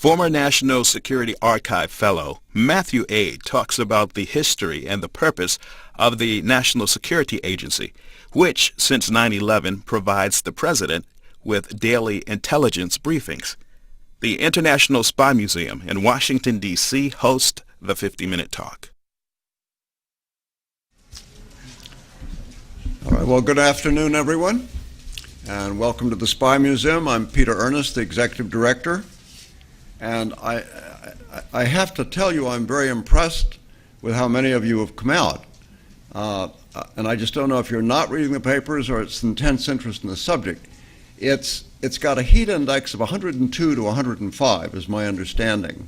Former National Security Archive Fellow Matthew Aid talks about the history and the purpose of the National Security Agency, which since 9/11 provides the President with daily intelligence briefings. The International Spy Museum in Washington, D.C. hosts the 50-minute talk. All right, well, good afternoon, everyone, and welcome to the Spy Museum. I'm Peter Ernest, the Executive Director, and I have to tell you I'm very impressed with how many of you have come out. And I just don't know if you're not reading the papers or it's intense interest in the subject. It's got a heat index of 102 to 105, is my understanding.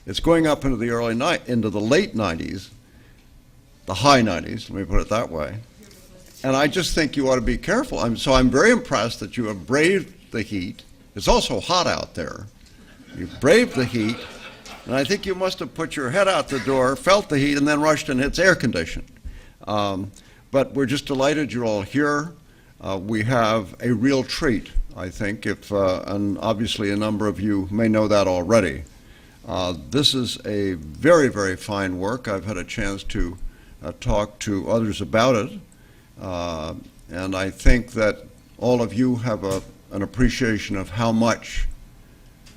It's going up into the late 90s, the high 90s, let me put it that way. And I just think you ought to be careful. So I'm very impressed that you have braved the heat. It's also hot out there. You've braved the heat, and I think you must have put your head out the door, felt the heat, and then rushed and it's air conditioned. But we're just delighted you're all here. We have a real treat, I think, and obviously a number of you may know that already. This is a very, very fine work. I've had a chance to talk to others about it. And I think that all of you have an appreciation of how much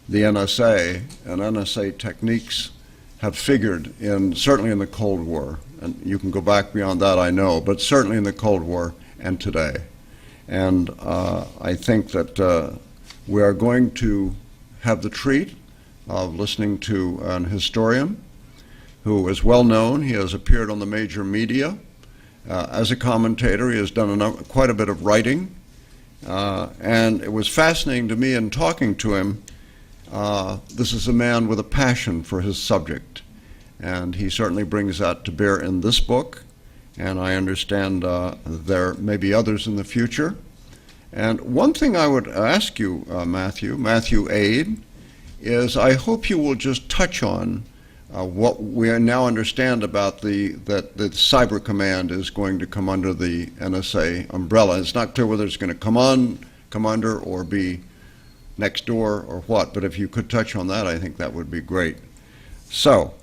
the NSA and NSA techniques have figured certainly in the Cold War. And you can go back beyond that, I know, but certainly in the Cold War and today. And I think that we are going to have the treat of listening to an historian who is well known. He has appeared on the major media. As a commentator, he has done quite a bit of writing, and it was fascinating to me in talking to him. This is a man with a passion for his subject, and he certainly brings that to bear in this book, and I understand there may be others in the future. And one thing I would ask you, Matthew Aid, is I hope you will just touch on what we now understand about that the Cyber Command is going to come under the NSA umbrella. It's not clear whether it's going to come under or be next door or what, but if you could touch on that, I think that would be great. So,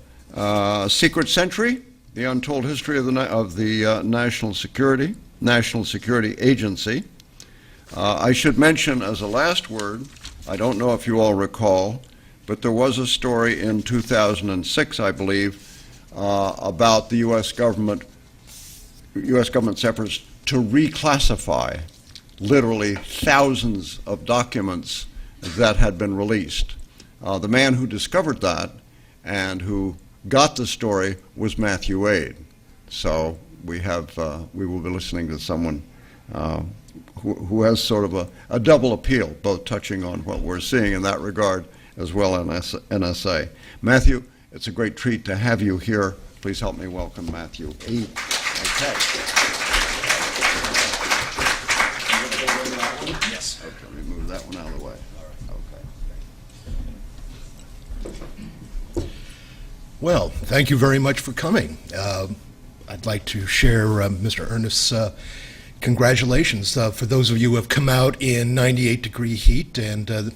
Secret Century, the untold history of the National Security Agency. I should mention as a last word, I don't know if you all recall, but there was a story in 2006, I believe, about the U.S. government's efforts to reclassify literally thousands of documents that had been released. The man who discovered that and who got the story was Matthew Aid. So we will be listening to someone who has sort of a double appeal, both touching on what we're seeing in that regard as well as NSA. Matthew, it's a great treat to have you here. Please help me welcome Matthew Aid. Okay. Yes. Okay, let me move that one out of the way. Okay. Well, thank you very much for coming. I'd like to share Mr. Ernest's congratulations for those of you who have come out in 98-degree heat, and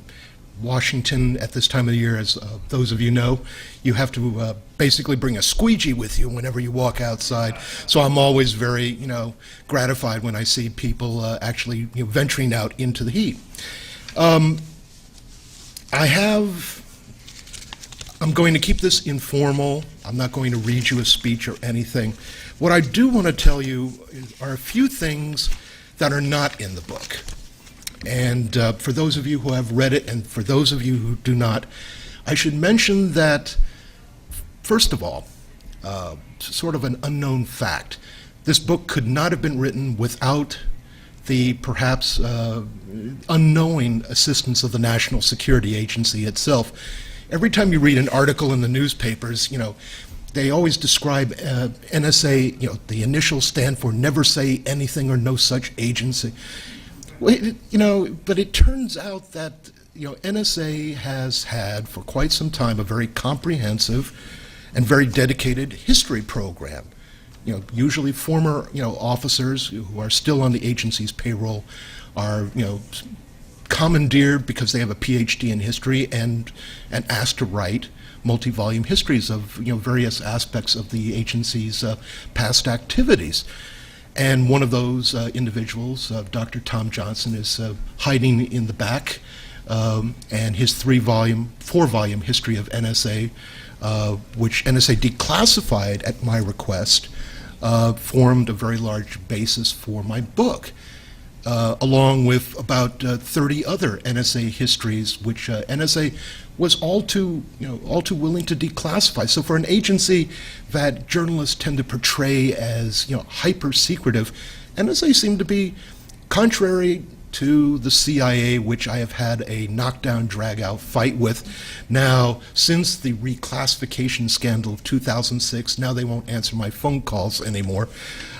Washington at this time of the year, as those of you know, you have to basically bring a squeegee with you whenever you walk outside. So I'm always very, gratified when I see people actually venturing out into the heat. I'm going to keep this informal. I'm not going to read you a speech or anything. What I do want to tell you are a few things that are not in the book. And for those of you who have read it, and for those of you who do not, I should mention that, first of all, sort of an unknown fact. This book could not have been written without the perhaps unknowing assistance of the National Security Agency itself. Every time you read an article in the newspapers, they always describe NSA, the initials stand for Never Say Anything or No Such Agency. Well, but it turns out that NSA has had for quite some time a very comprehensive and very dedicated history program. Usually former officers who are still on the agency's payroll are commandeered because they have a PhD in history and asked to write multi-volume histories of various aspects of the agency's past activities. And one of those individuals, Dr. Tom Johnson, is hiding in the back, and his 4-volume history of NSA, which NSA declassified at my request, formed a very large basis for my book, along with about 30 other NSA histories, which NSA was all too willing to declassify. So for an agency that journalists tend to portray as hyper secretive, NSA seemed to be, contrary to the CIA, which I have had a knockdown, drag-out fight with. Now, since the reclassification scandal of 2006, now they won't answer my phone calls anymore.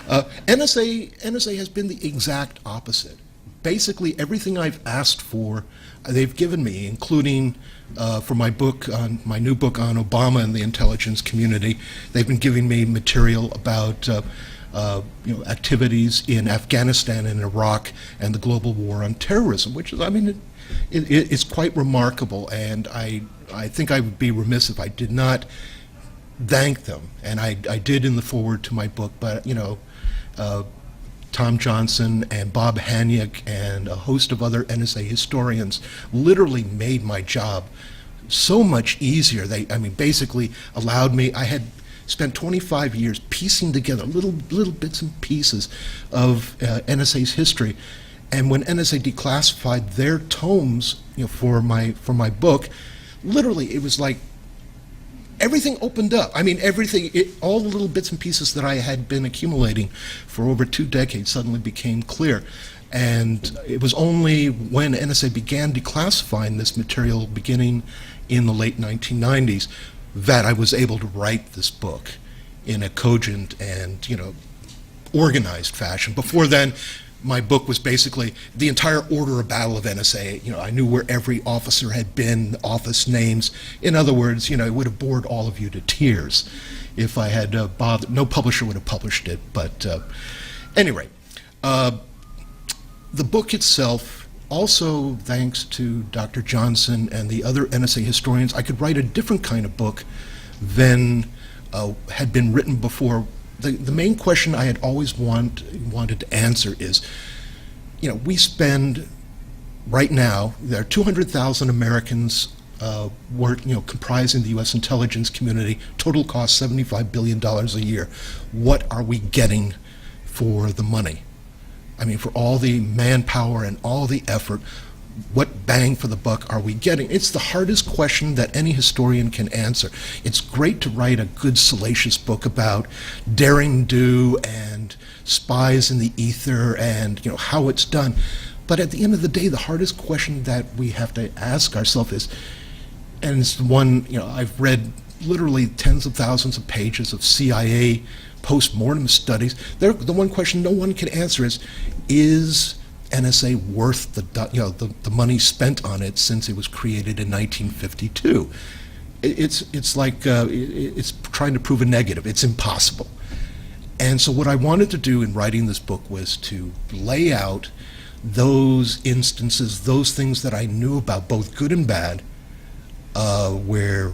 NSA has been the exact opposite. Basically, everything I've asked for, they've given me, including for my new book on Obama and the intelligence community. They've been giving me material about activities in Afghanistan and Iraq and the global war on terrorism, which is, it's quite remarkable, and I think I would be remiss if I did not thank them, and I did in the foreword to my book, but Tom Johnson and Bob Haniak and a host of other NSA historians literally made my job so much easier. They, basically allowed me, I had spent 25 years piecing together little bits and pieces of NSA's history, and when NSA declassified their tomes, for my book, literally it was like everything opened up. Everything, all the little bits and pieces that I had been accumulating for over 2 decades suddenly became clear. And it was only when NSA began declassifying this material beginning in the late 1990s that I was able to write this book in a cogent and, organized fashion. Before then, my book was basically the entire order of battle of NSA. I knew where every officer had been, office names. In other words, it would have bored all of you to tears if I had bothered. No publisher would have published it. But anyway, the book itself, also thanks to Dr. Johnson and the other NSA historians, I could write a different kind of book than had been written before. The main question I had always wanted to answer is, we spend, right now, there are 200,000 Americans comprising the U.S. intelligence community, total cost $75 billion a year. What are we getting for the money? For all the manpower and all the effort, what bang for the buck are we getting? It's the hardest question that any historian can answer. It's great to write a good, salacious book about daring do and spies in the ether and how it's done. But at the end of the day, the hardest question that we have to ask ourselves is, and it's the one, I've read literally tens of thousands of pages of CIA post-mortem studies. The one question no one can answer is NSA worth the money spent on it since it was created in 1952? It's like it's trying to prove a negative. It's impossible. And so what I wanted to do in writing this book was to lay out those instances, those things that I knew about, both good and bad, where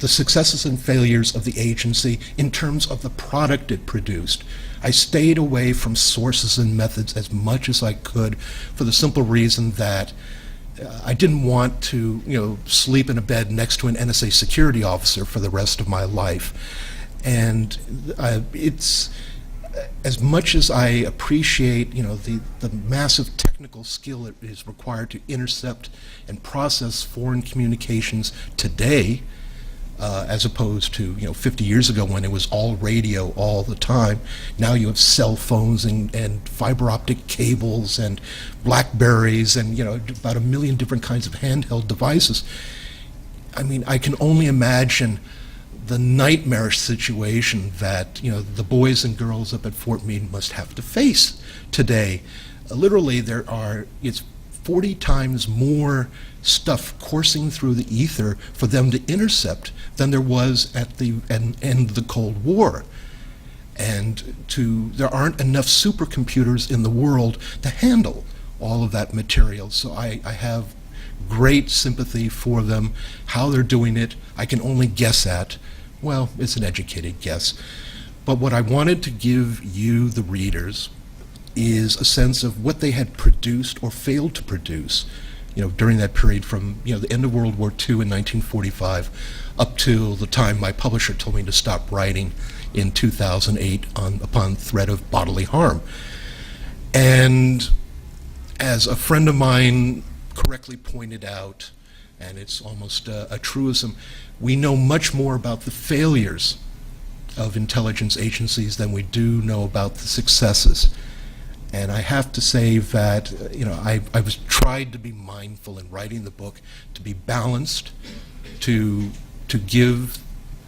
the successes and failures of the agency in terms of the product it produced. I stayed away from sources and methods as much as I could for the simple reason that I didn't want to, sleep in a bed next to an NSA security officer for the rest of my life. And it's, as much as I appreciate, the massive technical skill that is required to intercept and process foreign communications today, as opposed to 50 years ago when it was all radio all the time. Now you have cell phones and fiber optic cables and Blackberries and about 1 million different kinds of handheld devices. I can only imagine the nightmarish situation that the boys and girls up at Fort Meade must have to face today. Literally, it's 40 times more stuff coursing through the ether for them to intercept than there was at the end of the Cold War. And there aren't enough supercomputers in the world to handle all of that material. So I have great sympathy for them. How they're doing it, I can only guess at. Well, it's an educated guess. But what I wanted to give you, the readers, is a sense of what they had produced or failed to produce, during that period from, the end of World War II in 1945 up till the time my publisher told me to stop writing in 2008 upon threat of bodily harm. And as a friend of mine correctly pointed out, and it's almost a truism, we know much more about the failures of intelligence agencies than we do know about the successes. And I have to say that, I was tried to be mindful in writing the book, to be balanced, to give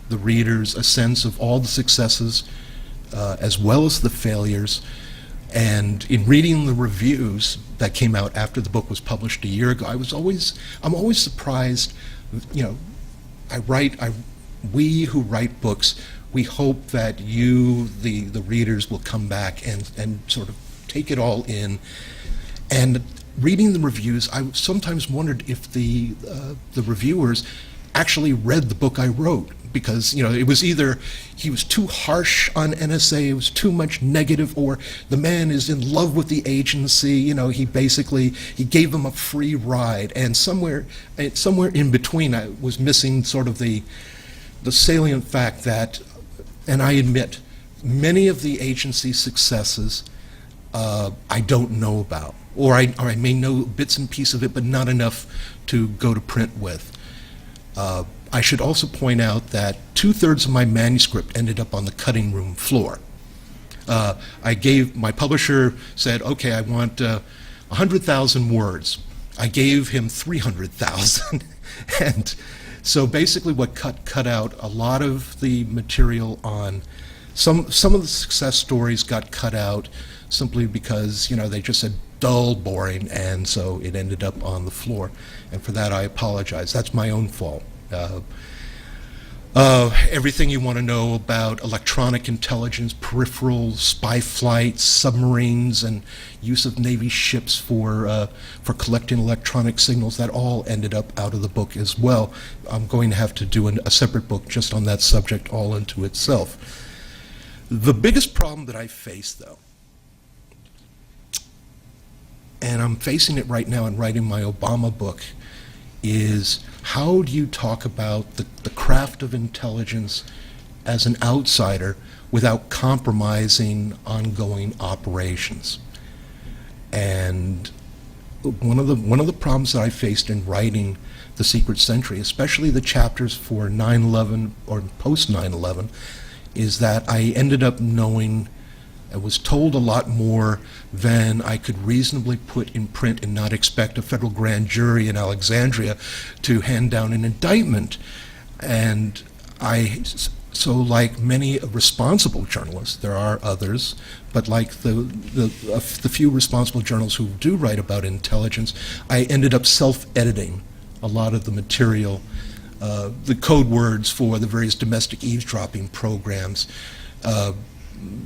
the readers a sense of all the successes as well as the failures. And in reading the reviews that came out after the book was published a year ago, I'm always surprised. We who write books, we hope that you, the readers, will come back and sort of take it all in. And reading the reviews, I sometimes wondered if the reviewers actually read the book I wrote, because it was either he was too harsh on NSA, it was too much negative, or the man is in love with the agency. He gave them a free ride, and somewhere in between, I was missing sort of the salient fact that, and I admit, many of the agency's successes I don't know about, or I may know bits and pieces of it, but not enough to go to print with. I should also point out that 2/3 of my manuscript ended up on the cutting room floor. My publisher said, okay, I want 100,000 words. I gave him 300,000. And so basically what cut out a lot of the material on some of the success stories got cut out simply because, they just said dull, boring, and so it ended up on the floor. And for that, I apologize. That's my own fault. Everything you want to know about electronic intelligence, peripheral spy flights, submarines, and use of Navy ships for collecting electronic signals, that all ended up out of the book as well. I'm going to have to do a separate book just on that subject all unto itself. The biggest problem that I face, though, and I'm facing it right now in writing my Obama book, is how do you talk about the craft of intelligence as an outsider without compromising ongoing operations? And one of the problems that I faced in writing The Secret Century, especially the chapters for 9/11 or post 9/11, is that I ended up knowing, I was told a lot more than I could reasonably put in print and not expect a federal grand jury in Alexandria to hand down an indictment. And so like many responsible journalists, there are others, but like the few responsible journalists who do write about intelligence, I ended up self-editing a lot of the material, the code words for the various domestic eavesdropping programs.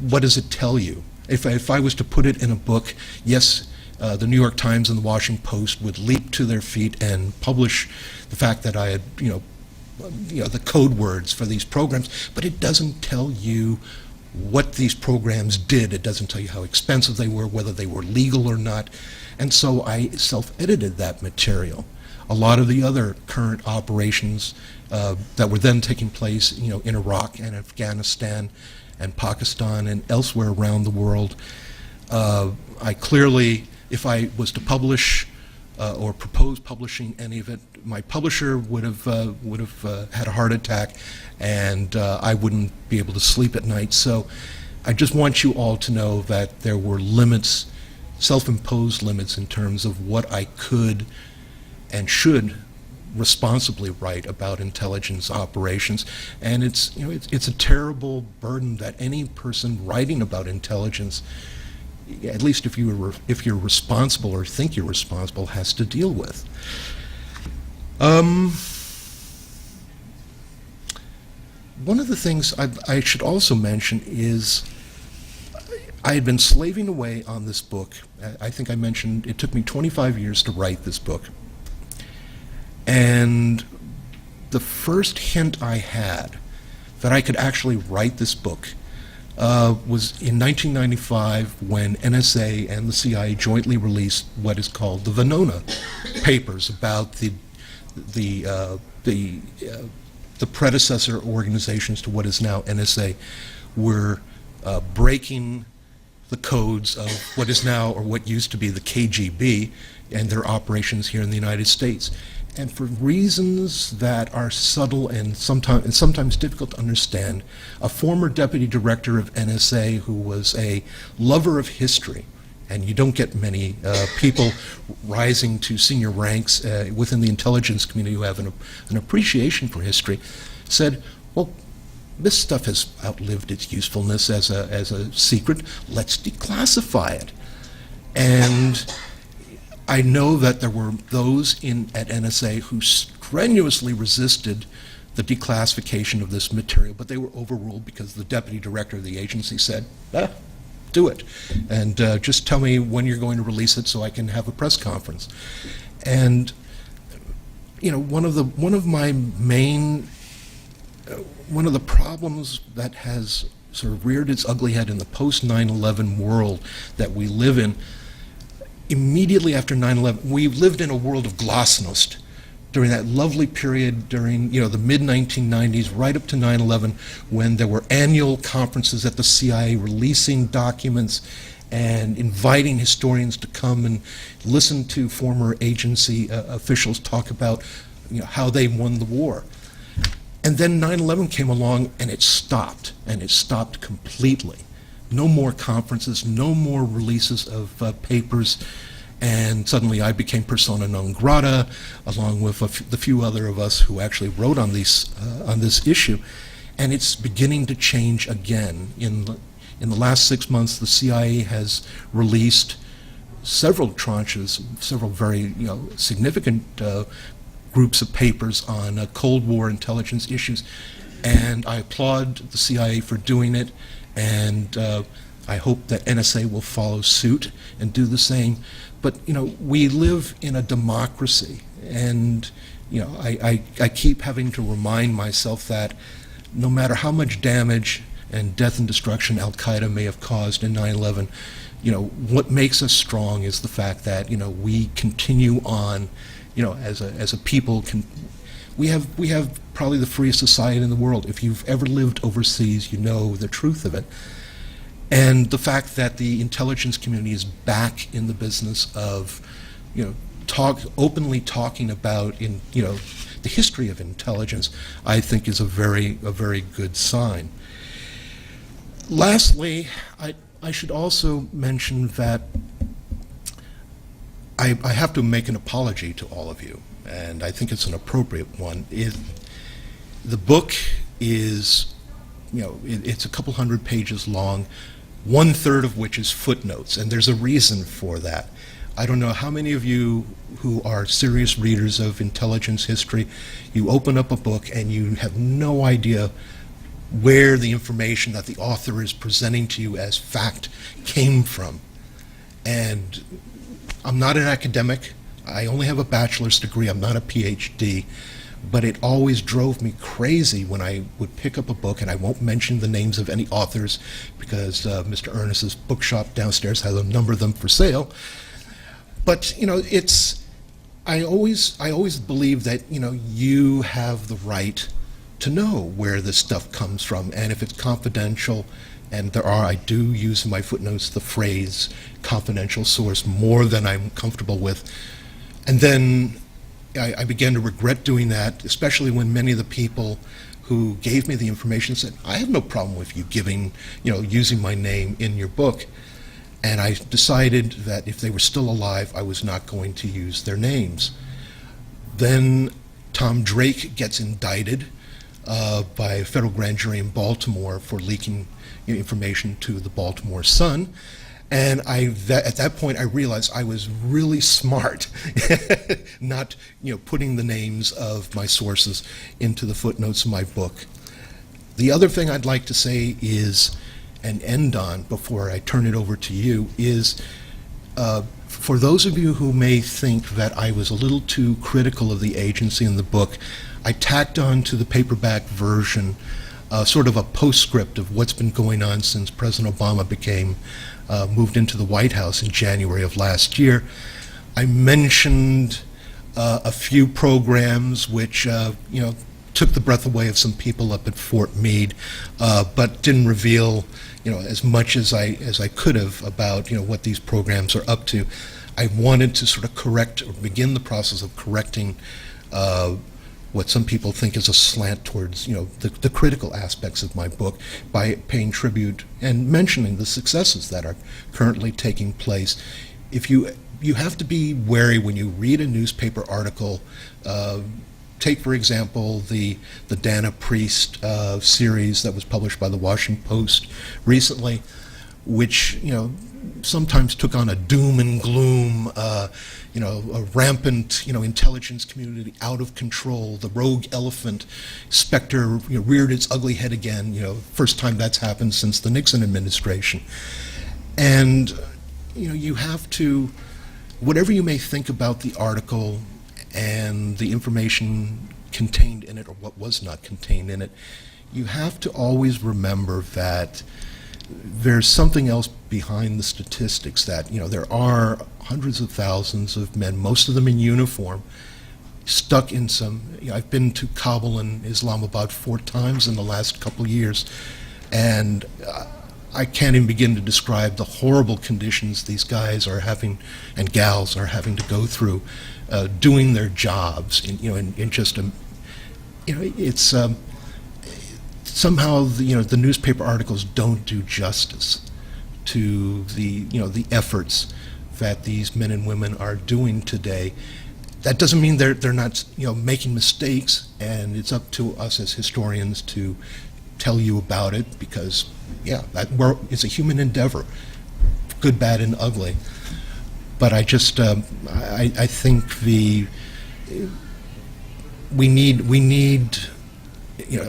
What does it tell you? If I was to put it in a book, yes, the New York Times and the Washington Post would leap to their feet and publish the fact that I had, the code words for these programs, but it doesn't tell you what these programs did. It doesn't tell you how expensive they were, whether they were legal or not. And so I self-edited that material. A lot of the other current operations that were then taking place, in Iraq and Afghanistan and Pakistan and elsewhere around the world, I clearly, if I was to publish or propose publishing any of it, my publisher would have had a heart attack, and I wouldn't be able to sleep at night. So I just want you all to know that there were limits, self-imposed limits, in terms of what I could and should responsibly write about intelligence operations. And it's a terrible burden that any person writing about intelligence, at least if you're responsible or think you're responsible, has to deal with. One of the things I should also mention is I had been slaving away on this book. I think I mentioned it took me 25 years to write this book. And the first hint I had that I could actually write this book was in 1995 when NSA and the CIA jointly released what is called the Venona papers about the predecessor organizations to what is now NSA were breaking the codes of what is now, or what used to be, the KGB and their operations here in the United States. And for reasons that are subtle and sometimes difficult to understand, a former deputy director of NSA who was a lover of history, and you don't get many people rising to senior ranks within the intelligence community who have an appreciation for history, said, well, this stuff has outlived its usefulness as a secret. Let's declassify it. And I know that there were those at NSA who strenuously resisted the declassification of this material, but they were overruled because the deputy director of the agency said, do it. And just tell me when you're going to release it so I can have a press conference. And one of the problems that has sort of reared its ugly head in the post 9/11 world that we live in, immediately after 9/11, we lived in a world of glasnost during that lovely period during the mid-1990s right up to 9/11, when there were annual conferences at the CIA releasing documents and inviting historians to come and listen to former agency officials talk about how they won the war. And then 9/11 came along and it stopped completely. No more conferences, no more releases of papers, and suddenly I became persona non grata, along with the few other of us who actually wrote on this issue. And it's beginning to change again. In the last 6 months, the CIA has released several tranches, several very significant groups of papers on Cold War intelligence issues, and I applaud the CIA for doing it, and I hope that NSA will follow suit and do the same. But we live in a democracy, and I keep having to remind myself that no matter how much damage and death and destruction Al-Qaeda may have caused in 9/11, what makes us strong is the fact that we continue on. As a people, we have probably the freest society in the world. If you've ever lived overseas, you know the truth of it. And the fact that the intelligence community is back in the business of, openly talking about the history of intelligence, I think is a very good sign. Lastly, I should also mention that I have to make an apology to all of you, and I think it's an appropriate one. The book is, it's a couple hundred pages long, 1/3 of which is footnotes, and there's a reason for that. I don't know how many of you who are serious readers of intelligence history, you open up a book and you have no idea where the information that the author is presenting to you as fact came from. And I'm not an academic. I only have a bachelor's degree. I'm not a PhD. But it always drove me crazy when I would pick up a book, and I won't mention the names of any authors because Mr. Ernest's bookshop downstairs has a number of them for sale. But I always believe that you have the right to know where this stuff comes from, and if it's confidential. And I do use in my footnotes the phrase confidential source more than I'm comfortable with. And then I began to regret doing that, especially when many of the people who gave me the information said, I have no problem with you using my name in your book. And I decided that if they were still alive, I was not going to use their names. Then Tom Drake gets indicted by a federal grand jury in Baltimore for leaking information to the Baltimore Sun, and at that point I realized I was really smart not putting the names of my sources into the footnotes of my book. The other thing I'd like to say is, and end on before I turn it over to you is, for those of you who may think that I was a little too critical of the agency in the book, I tacked on to the paperback version sort of a postscript of what's been going on since President Obama moved into the White House in January of last year. I mentioned a few programs which took the breath away of some people up at Fort Meade, but didn't reveal as much as I could have about what these programs are up to. I wanted to sort of correct or begin the process of correcting what some people think is a slant towards the critical aspects of my book by paying tribute and mentioning the successes that are currently taking place. If you have to be wary when you read a newspaper article. Take, for example, the Dana Priest series that was published by the Washington Post recently, which sometimes took on a doom and gloom, a rampant intelligence community out of control, the rogue elephant specter reared its ugly head again. First time that's happened since the Nixon administration, and you have to, whatever you may think about the article and the information contained in it or what was not contained in it, you have to always remember that there's something else behind the statistics, that there are hundreds of thousands of men, most of them in uniform, stuck in some, I've been to Kabul and Islamabad 4 times in the last couple of years, and I can't even begin to describe the horrible conditions these guys are having and gals are having to go through doing their jobs in just a, it's somehow the newspaper articles don't do justice to the efforts that these men and women are doing today. That doesn't mean they're not making mistakes, and it's up to us as historians to tell you about it, because it's a human endeavor, good, bad, and ugly. But I just I think we need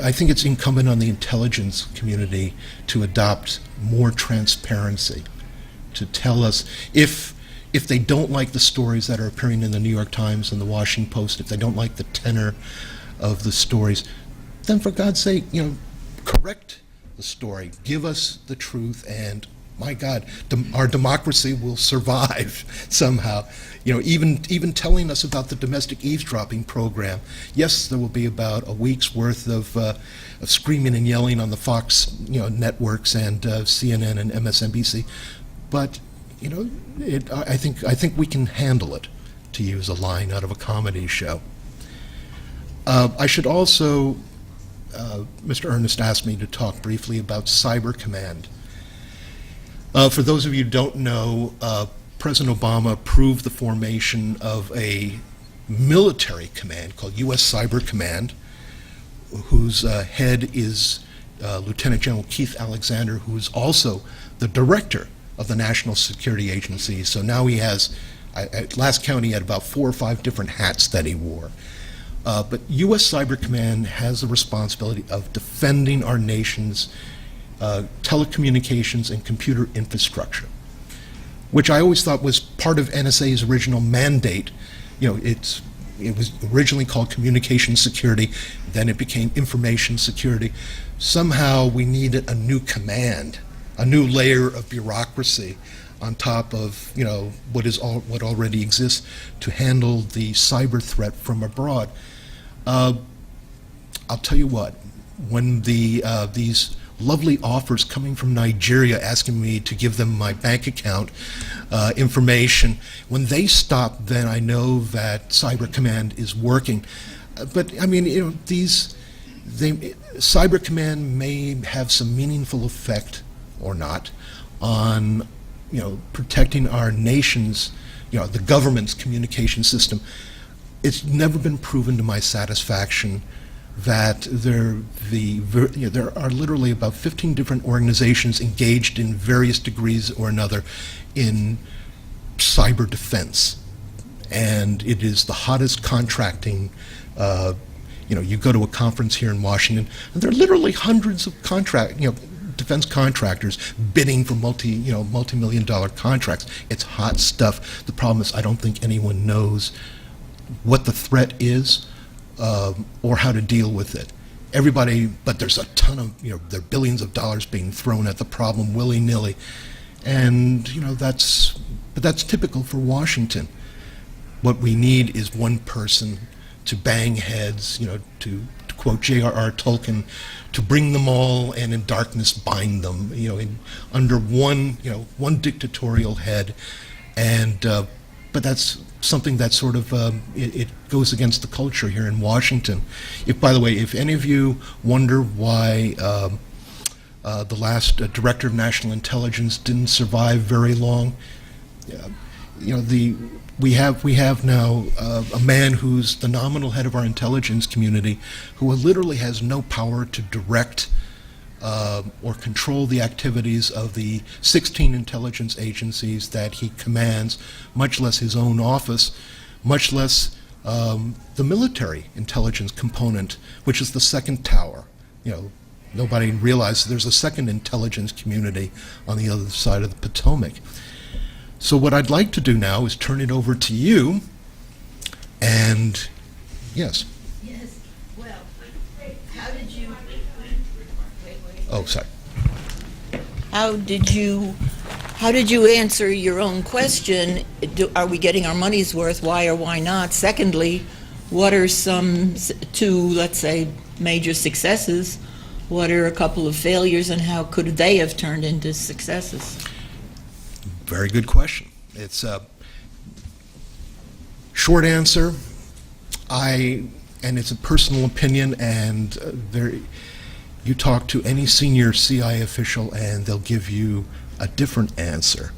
I think it's incumbent on the intelligence community to adopt more transparency, to tell us if they don't like the stories that are appearing in the New York Times and the Washington Post, if they don't like the tenor of the stories, then for God's sake, correct the story, give us the truth, and my God, our democracy will survive somehow. Even telling us about the domestic eavesdropping program. Yes, there will be about a week's worth of screaming and yelling on the Fox networks and CNN and MSNBC, but I think we can handle it, to use a line out of a comedy show. I should also, Mr. Ernest asked me to talk briefly about Cyber Command. For those of you who don't know, President Obama approved the formation of a military command called U.S. Cyber Command, whose head is Lieutenant General Keith Alexander, who is also the director of the National Security Agency. So now he has, at last count, he had about 4 or 5 different hats that he wore. But U.S. Cyber Command has the responsibility of defending our nation's telecommunications and computer infrastructure, which I always thought was part of NSA's original mandate. It was originally called communication security, then it became information security. Somehow we needed a new command, a new layer of bureaucracy on top of what already exists to handle the cyber threat from abroad. I'll tell you what, when these lovely offers coming from Nigeria asking me to give them my bank account information, when they stop, then I know that Cyber Command is working. But I mean, Cyber Command may have some meaningful effect or not on protecting our nation's, the government's communication system. It's never been proven to my satisfaction that there are literally about 15 different organizations engaged in various degrees or another in cyber defense. And it is the hottest contracting, you go to a conference here in Washington, and there are literally hundreds of defense contractors bidding for multi-million-dollar contracts. It's hot stuff. The problem is I don't think anyone knows what the threat is or how to deal with it. Everybody, but there's a ton of, there are billions of dollars being thrown at the problem willy-nilly. And, that's typical for Washington. What we need is one person to bang heads, to quote J.R.R. Tolkien, to bring them all and in darkness bind them, under one dictatorial head. And, but that's something that sort of, it goes against the culture here in Washington. By the way, if any of you wonder why the last Director of National Intelligence didn't survive very long, we have now a man who's the nominal head of our intelligence community, who literally has no power to direct or control the activities of the 16 intelligence agencies that he commands, much less his own office, much less the military intelligence component, which is the second tower. Nobody realizes there's a second intelligence community on the other side of the Potomac. So what I'd like to do now is turn it over to you, and yes. Yes, well, how did you, Oh, sorry. how did you answer your own question? Are we getting our money's worth? Why or why not? Secondly, what are two, let's say, major successes? What are a couple of failures, and how could they have turned into successes? Very good question. It's a short answer. And it's a personal opinion, and you talk to any senior CIA official and they'll give you a different answer.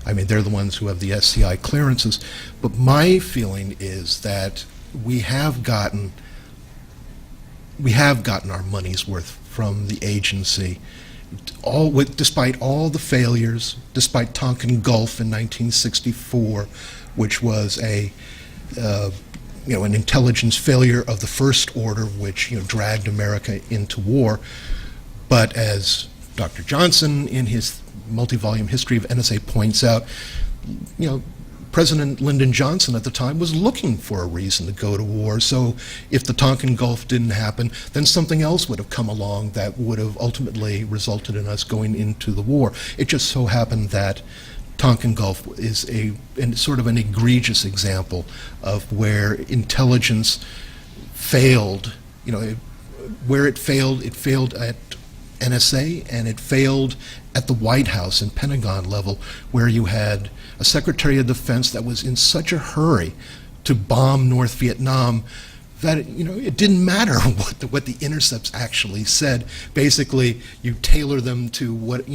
I mean, they're the ones who have the SCI clearances. But my feeling is that we have gotten our money's worth from the agency. Despite all the failures, despite Tonkin Gulf in 1964, which was an intelligence failure of the first order, which dragged America into war. But as Dr. Johnson, in his multi-volume history of NSA, points out, President Lyndon Johnson at the time was looking for a reason to go to war. So if the Tonkin Gulf didn't happen, then something else would have come along that would have ultimately resulted in us going into the war. It just so happened that Tonkin Gulf is sort of an egregious example of where intelligence failed. Where it failed at NSA, and it failed at the White House and Pentagon level, where you had a Secretary of Defense that was in such a hurry to bomb North Vietnam that it didn't matter what the intercepts actually said. Basically, you tailor them to what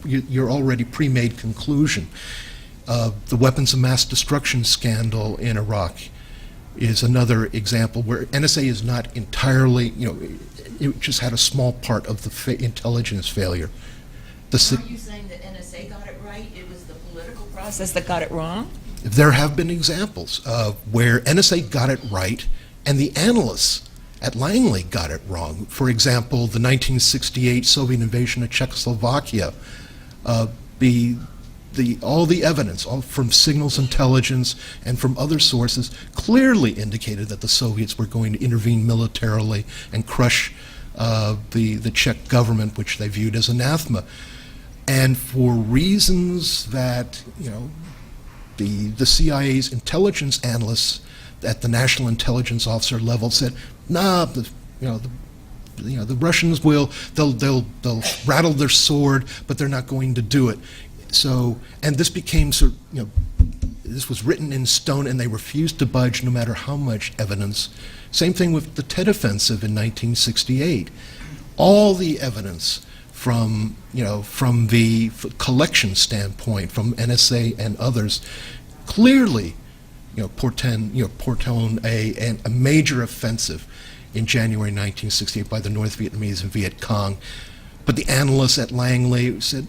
your already pre-made conclusion. The weapons of mass destruction scandal in Iraq is another example where NSA is not entirely, it just had a small part of the intelligence failure. Are you saying that NSA got it right? It was the political process that got it wrong? There have been examples where NSA got it right and the analysts at Langley got it wrong. For example, the 1968 Soviet invasion of Czechoslovakia, all the evidence from signals intelligence and from other sources clearly indicated that the Soviets were going to intervene militarily and crush the Czech government, which they viewed as anathema. And for reasons that the CIA's intelligence analysts at the national intelligence officer level said, nah, the Russians they'll rattle their sword, but they're not going to do it. So, and this became this was written in stone, and they refused to budge no matter how much evidence. Same thing with the Tet Offensive in 1968. All the evidence from the collection standpoint, from NSA and others, clearly portend a major offensive in January 1968 by the North Vietnamese and Viet Cong. But the analysts at Langley said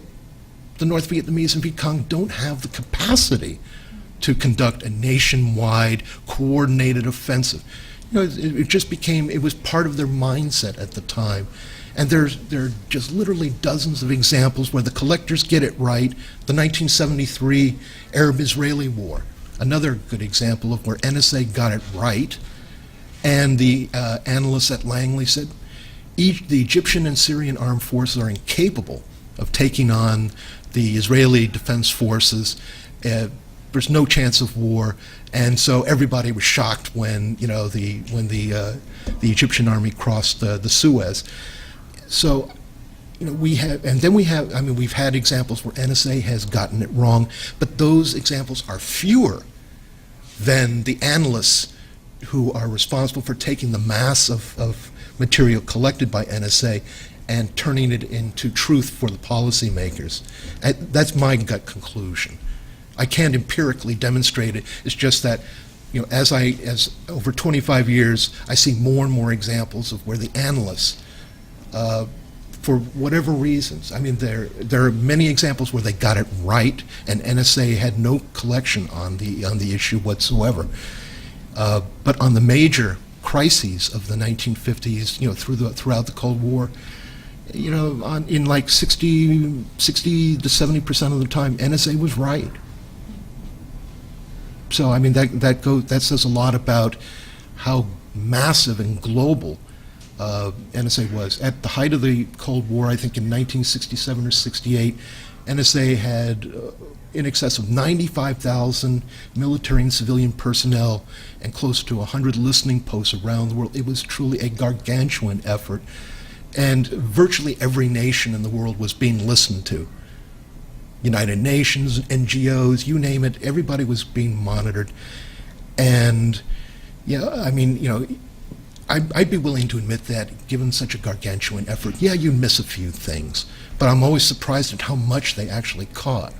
the North Vietnamese and Viet Cong don't have the capacity to conduct a nationwide coordinated offensive. it just became, it was part of their mindset at the time. And there are just literally dozens of examples where the collectors get it right. The 1973 Arab-Israeli War, another good example of where NSA got it right. And the analysts at Langley said, the Egyptian and Syrian armed forces are incapable of taking on the Israeli defense forces. There's no chance of war, and so everybody was shocked when the Egyptian army crossed the Suez. So, we've had examples where NSA has gotten it wrong, but those examples are fewer than the analysts who are responsible for taking the mass of material collected by NSA and turning it into truth for the policymakers. That's my gut conclusion. I can't empirically demonstrate it. It's just that, as over 25 years, I see more and more examples of where the analysts, for whatever reasons, there are many examples where they got it right, and NSA had no collection on the issue whatsoever. But on the major crises of the 1950s, throughout the Cold War, in like 60 to 70% of the time, NSA was right. So that says a lot about how massive and global NSA was. At the height of the Cold War, I think in 1967 or 68, NSA had in excess of 95,000 military and civilian personnel and close to 100 listening posts around the world. It was truly a gargantuan effort, and virtually every nation in the world was being listened to. United Nations, NGOs, you name it, everybody was being monitored. And I'd be willing to admit that given such a gargantuan effort, you miss a few things, but I'm always surprised at how much they actually caught.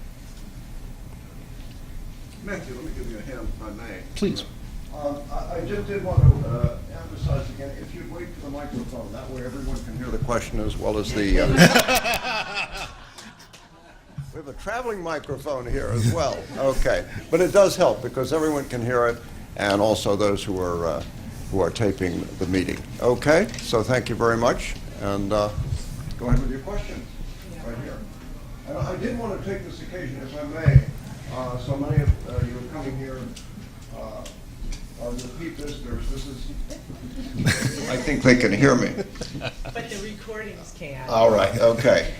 Matthew, let me give you a hand if I may. Please. I just did want to emphasize again, if you'd wait for the microphone, that way everyone can hear the question as well as the... We have a traveling microphone here as well. Okay, but it does help because everyone can hear it, and also those who are taping the meeting. Okay, so thank you very much, and go ahead with your questions right here. And I did want to take this occasion, if I may. So many of you are coming here. Repeat this. This is. I think they can hear me. But the recordings can. All right. Okay.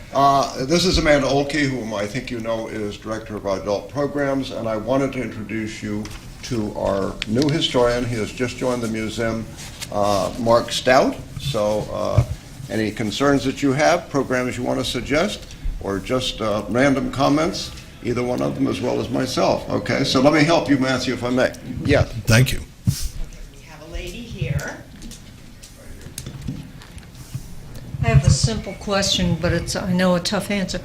This is Amanda Olkey, whom I think you know is director of our adult programs, and I wanted to introduce you to our new historian. He has just joined the museum, Mark Stout. So, any concerns that you have, programs you want to suggest, or just random comments? Either one of them as well as myself. Okay, so let me help you, Matthew, if I may. Yeah. Thank you. We have a lady here. I have a simple question, but it's, I know, a tough answer.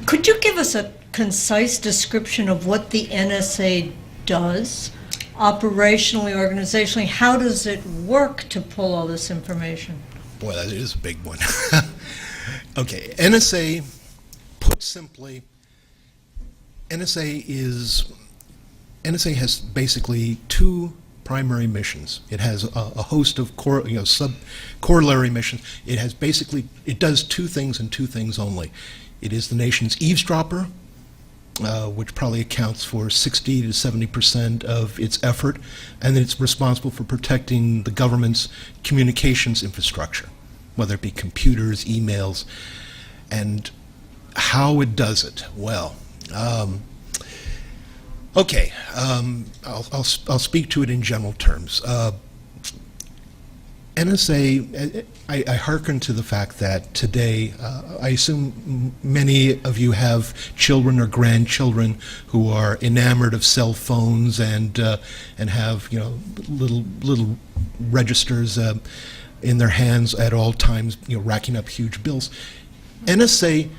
Could you give us a concise description of what the NSA does, operationally, organizationally? How does it work to pull all this information? Boy, that is a big one. Okay, NSA, put simply, NSA has basically two primary missions. It has a host of corollary missions. It does two things and two things only. It is the nation's eavesdropper, which probably accounts for 60 to 70% of its effort, and it's responsible for protecting the government's communications infrastructure, whether it be computers, emails, and how it does it. Well, okay, I'll speak to it in general terms. NSA, I hearken to the fact that today, I assume many of you have children or grandchildren who are enamored of cell phones and have little registers in their hands at all times, racking up huge bills. NSA,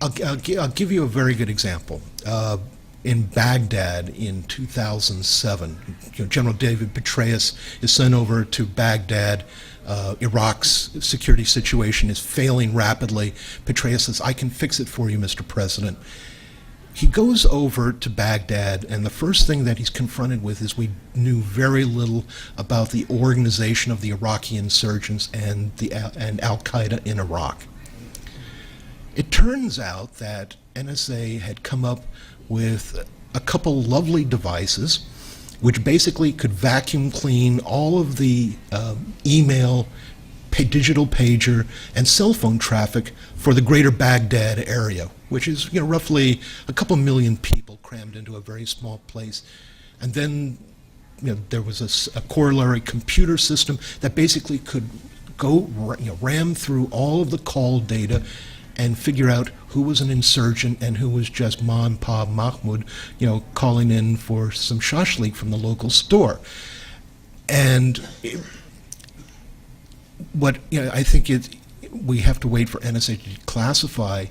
I'll give you a very good example. In Baghdad in 2007, General David Petraeus is sent over to Baghdad. Iraq's security situation is failing rapidly. Petraeus says, "I can fix it for you, Mr. President." he goes over to Baghdad, and the first thing that he's confronted with is we knew very little about the organization of the Iraqi insurgents and Al-Qaeda in Iraq. It turns out that NSA had come up with a couple lovely devices which basically could vacuum clean all of the email, digital pager, and cell phone traffic for the greater Baghdad area, which is roughly a couple million people crammed into a very small place. And then there was a corollary computer system that basically could go ram through all of the call data and figure out who was an insurgent and who was just Ma and Pa Mahmoud, calling in for some shashlik from the local store. And I think we have to wait for NSA to classify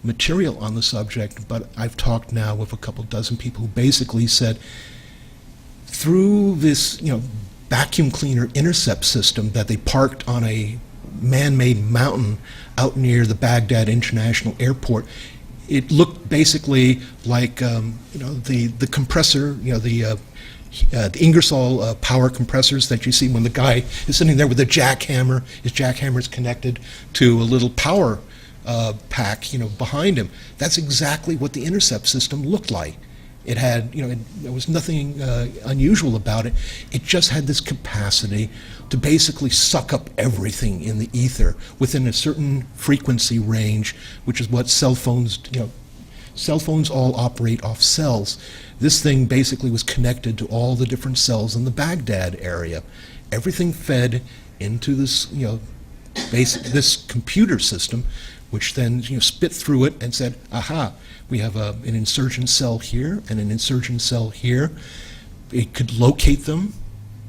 material on the subject, but I've talked now with a couple dozen people who basically said through this vacuum cleaner intercept system that they parked on a man-made mountain out near the Baghdad International Airport, it looked basically like the compressor, the Ingersoll power compressors that you see when the guy is sitting there with a jackhammer. His jackhammer is connected to a little power pack, behind him. That's exactly what the intercept system looked like. It had, there was nothing unusual about it. It just had this capacity to basically suck up everything in the ether within a certain frequency range, which is what cell phones, cell phones all operate off cells. This thing basically was connected to all the different cells in the Baghdad area. Everything fed into this, this computer system, which then spit through it and said, aha, we have an insurgent cell here and an insurgent cell here. It could locate them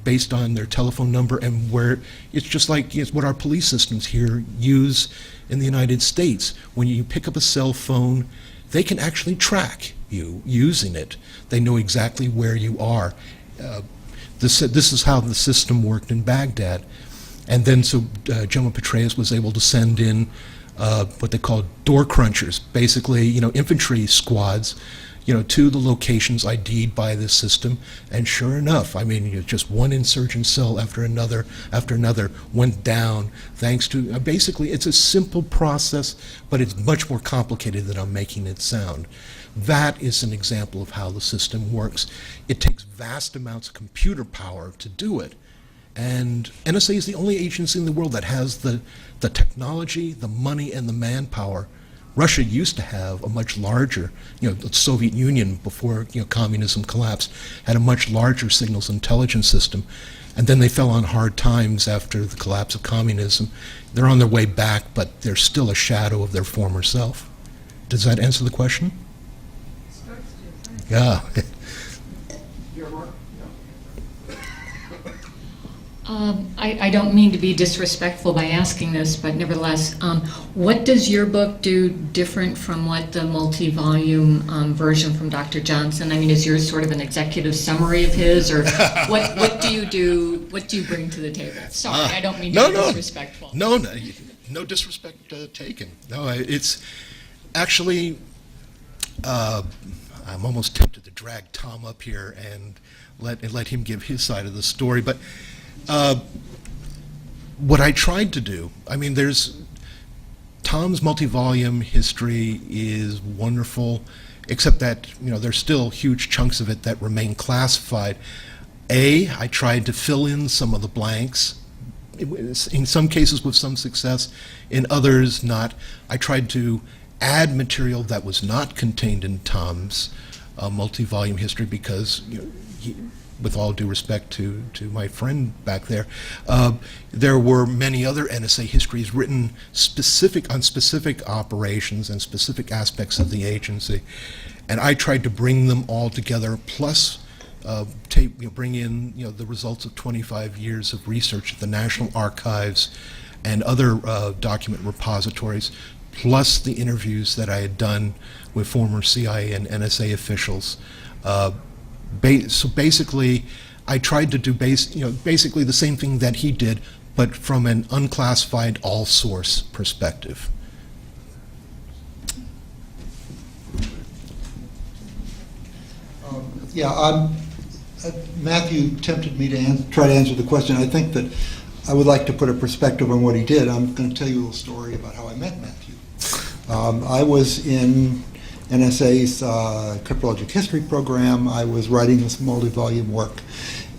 based on their telephone number and where. It's just like it's what our police systems here use in the United States. When you pick up a cell phone, they can actually track you using it. They know exactly where you are. This is how the system worked in Baghdad. And then so General Petraeus was able to send in what they call door crunchers, basically, infantry squads, to the locations ID'd by this system. And sure enough, just one insurgent cell after another went down thanks to, basically, it's a simple process, but it's much more complicated than I'm making it sound. That is an example of how the system works. It takes vast amounts of computer power to do it. And NSA is the only agency in the world that has the technology, the money, and the manpower. Russia used to have a much larger, the Soviet Union before communism collapsed had a much larger signals intelligence system. And then they fell on hard times after the collapse of communism. They're on their way back, but they're still a shadow of their former self. Does that answer the question? Yeah. I don't mean to be disrespectful by asking this, but nevertheless, what does your book do different from what the multi-volume version from Dr. Johnson? Is yours sort of an executive summary of his, or what do you do? What do you bring to the table? Sorry, I don't mean to be disrespectful. No disrespect taken. No, it's actually. I'm almost tempted to drag Tom up here and let him give his side of the story, but. What I tried to do, Tom's multi-volume history is wonderful, except that, there's still huge chunks of it that remain classified. I tried to fill in some of the blanks, in some cases with some success, in others not. I tried to add material that was not contained in Tom's multi-volume history because, with all due respect to my friend back there, there were many other NSA histories written on specific operations and specific aspects of the agency. And I tried to bring them all together, plus bring in the results of 25 years of research at the National Archives and other document repositories, plus the interviews that I had done with former CIA and NSA officials. So basically, I tried to do basically the same thing that he did, but from an unclassified all-source perspective. Matthew tempted me to try to answer the question. I think that I would like to put a perspective on what he did. I'm going to tell you a little story about how I met Matthew. I was in NSA's cryptologic history program. I was writing this multi-volume work,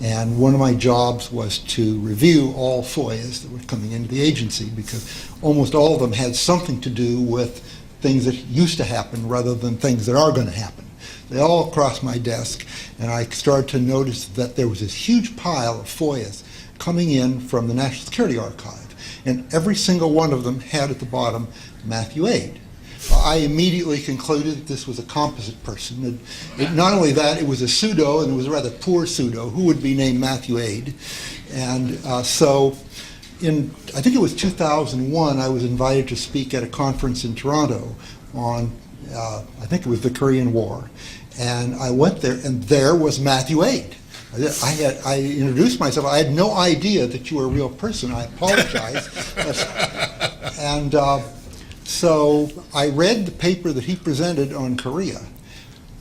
and one of my jobs was to review all FOIAs that were coming into the agency, because almost all of them had something to do with things that used to happen rather than things that are going to happen. They all crossed my desk, and I started to notice that there was this huge pile of FOIAs coming in from the National Security Archive, and every single one of them had at the bottom Matthew Aid. I immediately concluded that this was a composite person. Not only that, it was a pseudo, and it was a rather poor pseudo. Who would be named Matthew Aid? And so I think it was 2001, I was invited to speak at a conference in Toronto on, I think it was the Korean War. And I went there, and there was Matthew Aid. I introduced myself. I had no idea that you were a real person. I apologize. And so I read the paper that he presented on Korea,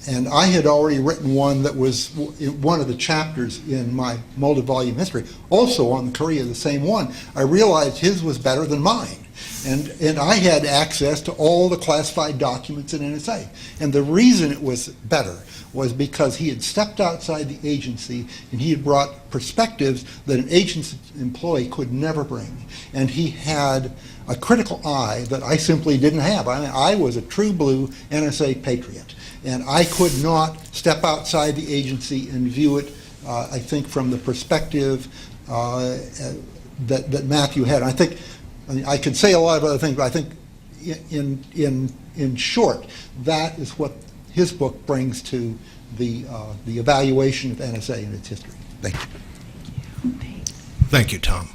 and I had already written one that was one of the chapters in my multi-volume history, also on Korea, the same one. I realized his was better than mine. And I had access to all the classified documents in NSA. And the reason it was better was because he had stepped outside the agency, and he had brought perspectives that an agency employee could never bring. And he had a critical eye that I simply didn't have. I mean, I was a true blue NSA patriot, and I could not step outside the agency and view it, I think, from the perspective that Matthew had. I think I could say a lot of other things, but I think in short, that is what his book brings to the evaluation of NSA and its history. Thank you. Thank you, Tom.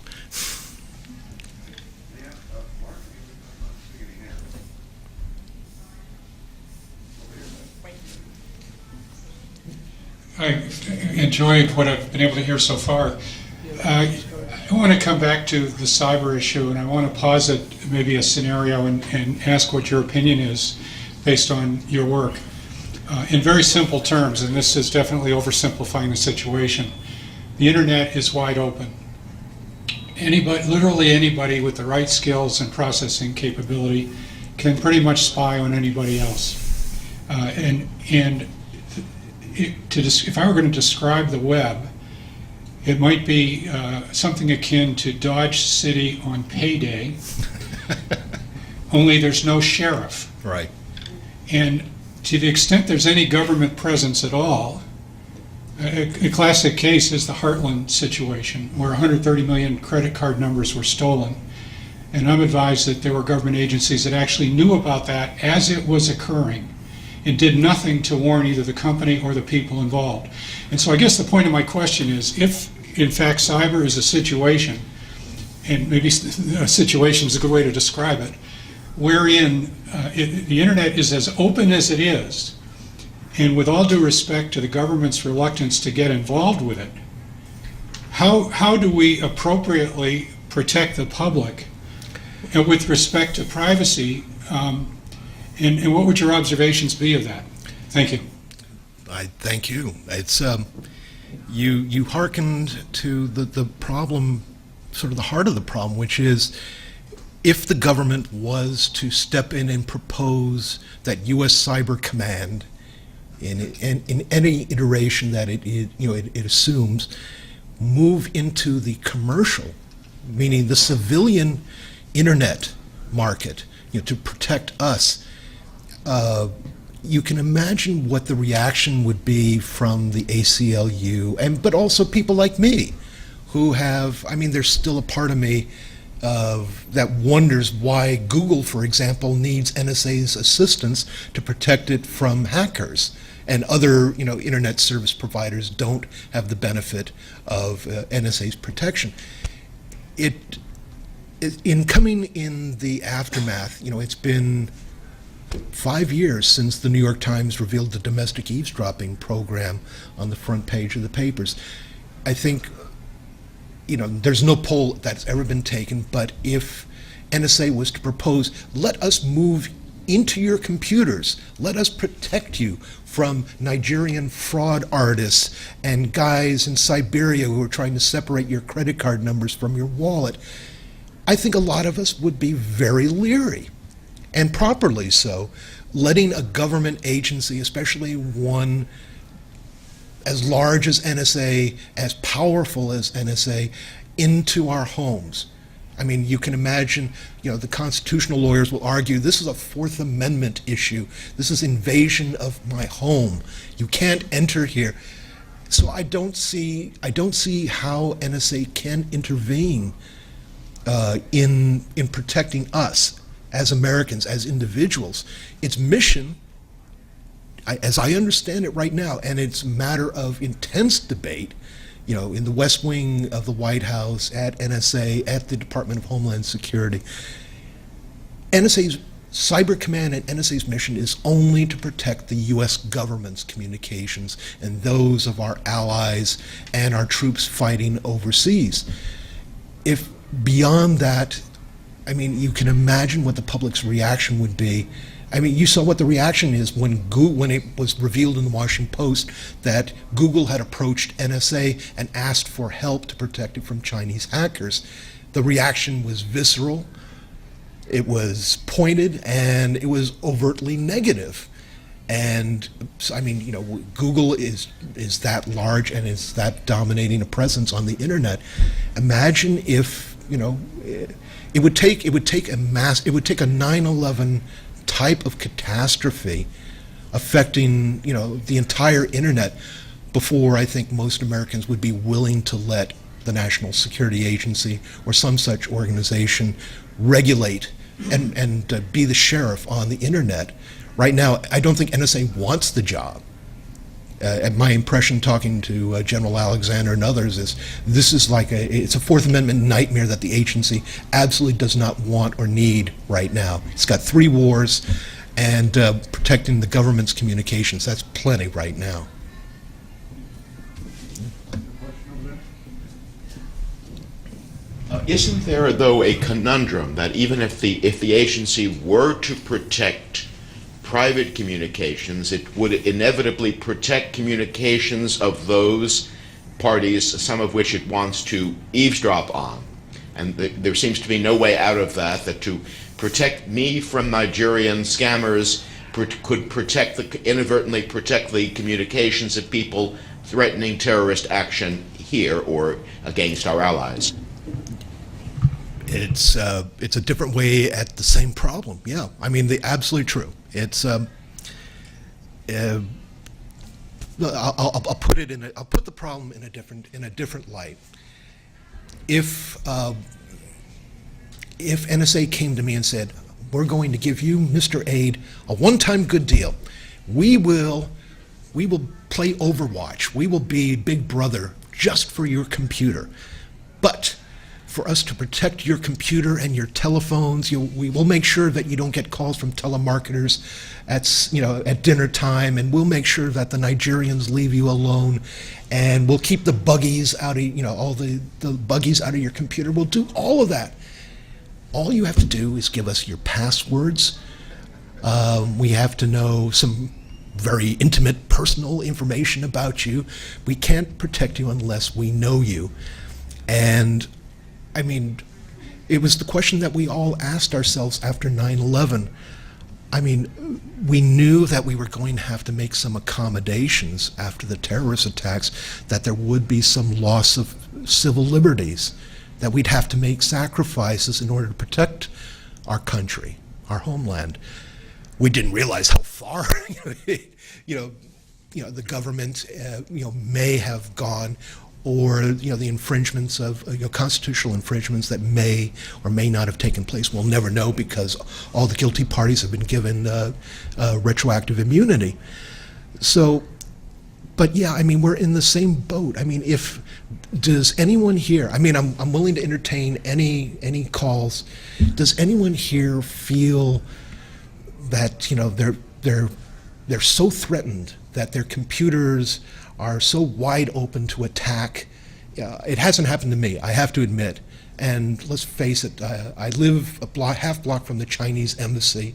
I enjoy what I've been able to hear so far. I want to come back to the cyber issue, and I want to posit maybe a scenario and ask what your opinion is based on your work. In very simple terms, and this is definitely oversimplifying the situation, the internet is wide open. Anybody, literally anybody with the right skills and processing capability can pretty much spy on anybody else. If I were going to describe the web, it might be something akin to Dodge City on payday, only there's no sheriff. Right. And to the extent there's any government presence at all, a classic case is the Heartland situation, where 130 million credit card numbers were stolen. And I'm advised that there were government agencies that actually knew about that as it was occurring and did nothing to warn either the company or the people involved. And so I guess the point of my question is, if in fact cyber is a situation, and maybe a situation is a good way to describe it, wherein the internet is as open as it is, and with all due respect to the government's reluctance to get involved with it, how do we appropriately protect the public with respect to privacy, and what would your observations be of that? Thank you. I thank you. It's you hearkened to the problem, sort of the heart of the problem, which is, if the government was to step in and propose that U.S. Cyber Command, in any iteration that it assumes, move into the commercial, meaning the civilian internet market, to protect us, you can imagine what the reaction would be from the ACLU, but also people like me, who have, there's still a part of me that wonders why Google, for example, needs NSA's assistance to protect it from hackers, and other internet service providers don't have the benefit of NSA's protection. In coming in the aftermath, it's been 5 years since the New York Times revealed the domestic eavesdropping program on the front page of the papers. I think, there's no poll that's ever been taken, but if NSA was to propose, let us move into your computers. Let us protect you from Nigerian fraud artists and guys in Siberia who are trying to separate your credit card numbers from your wallet. I think a lot of us would be very leery, and properly so, letting a government agency, especially one as large as NSA, as powerful as NSA, into our homes. I mean, you can imagine, the constitutional lawyers will argue this is a Fourth Amendment issue. This is invasion of my home. You can't enter here. So I don't see how NSA can intervene in protecting us as Americans, as individuals. Its mission, as I understand it right now, and it's a matter of intense debate, in the West Wing of the White House, at NSA, at the Department of Homeland Security. NSA's Cyber Command and NSA's mission is only to protect the U.S. government's communications and those of our allies and our troops fighting overseas. If beyond that, you can imagine what the public's reaction would be. You saw what the reaction is when it was revealed in the Washington Post that Google had approached NSA and asked for help to protect it from Chinese hackers. The reaction was visceral, it was pointed, and it was overtly negative. And Google is that large and is that dominating a presence on the internet. Imagine if it would take a 9/11 type of catastrophe affecting the entire internet before I think most Americans would be willing to let the National Security Agency or some such organization regulate and be the sheriff on the internet. Right now, I don't think NSA wants the job. And my impression, talking to General Alexander and others, is this is it's a Fourth Amendment nightmare that the agency absolutely does not want or need right now. It's got 3 wars, and protecting the government's communications, that's plenty right now. Isn't there, though, a conundrum that even if the agency were to protect private communications, it would inevitably protect communications of those parties, some of which it wants to eavesdrop on? And there seems to be no way out of that to protect me from Nigerian scammers could inadvertently protect the communications of people threatening terrorist action here or against our allies. It's a different way at the same problem. Yeah, absolutely true. It's I'll put the problem in a different light. If NSA came to me and said, "We're going to give you, Mr. Aide, a one-time good deal. We will play Overwatch. We will be Big Brother just for your computer, but for us to protect your computer and your telephones, we will make sure that you don't get calls from telemarketers at dinner time, and we'll make sure that the Nigerians leave you alone, and we'll keep the buggies out of all the buggies out of your computer. We'll do all of that. All you have to do is give us your passwords. We have to know some very intimate personal information about you. We can't protect you unless we know you." And it was the question that we all asked ourselves after 9/11. We knew that we were going to have to make some accommodations after the terrorist attacks, that there would be some loss of civil liberties, that we'd have to make sacrifices in order to protect our country, our homeland. We didn't realize how far, the government, may have gone, or the infringements of constitutional infringements that may or may not have taken place. We'll never know because all the guilty parties have been given retroactive immunity. So, but yeah, we're in the same boat. Does anyone here? I'm willing to entertain any calls. Does anyone here feel that they're so threatened that their computers are so wide open to attack? It hasn't happened to me, I have to admit. And let's face it, I live half block from the Chinese embassy,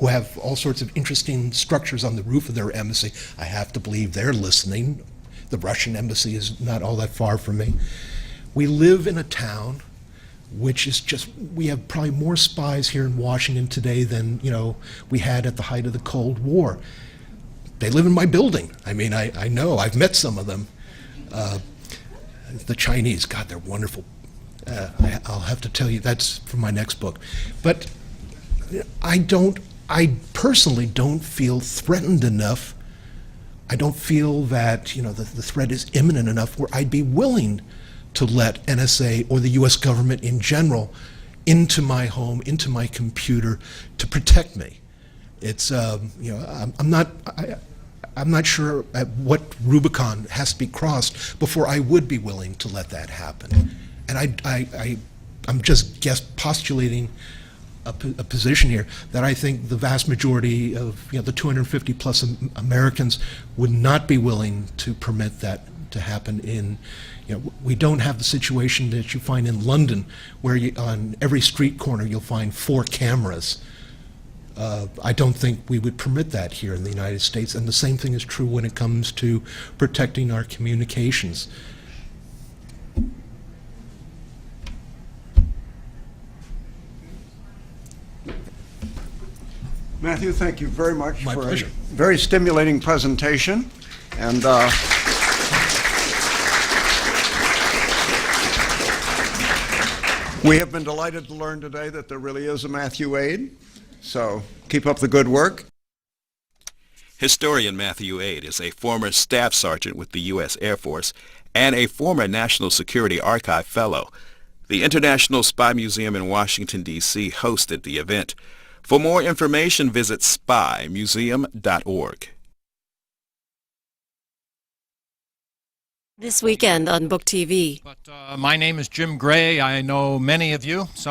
who have all sorts of interesting structures on the roof of their embassy. I have to believe they're listening. The Russian embassy is not all that far from me. We live in a town which is just, we have probably more spies here in Washington today than, we had at the height of the Cold War. They live in my building. I mean, I know, I've met some of them. The Chinese, God, they're wonderful. I'll have to tell you, that's for my next book. But I personally don't feel threatened enough. I don't feel that, the threat is imminent enough where I'd be willing to let NSA or the US government in general into my home, into my computer to protect me. It's, I'm not sure at what Rubicon has to be crossed before I would be willing to let that happen. And I'm just postulating a position here that I think the vast majority of the 250 plus Americans would not be willing to permit that to happen in. We don't have the situation that you find in London, where on every street corner you'll find 4 cameras. I don't think we would permit that here in the United States, and the same thing is true when it comes to protecting our communications. Matthew, thank you very much My for pleasure. a very stimulating presentation. And we have been delighted to learn today that there really is a Matthew Aid. So keep up the good work. Historian Matthew Aid is a former staff sergeant with the U.S. Air Force and a former National Security Archive Fellow. The International Spy Museum in Washington, D.C. hosted the event. For more information, visit spymuseum.org. This weekend on Book TV. But my name is Jim Gray. I know many of you. Some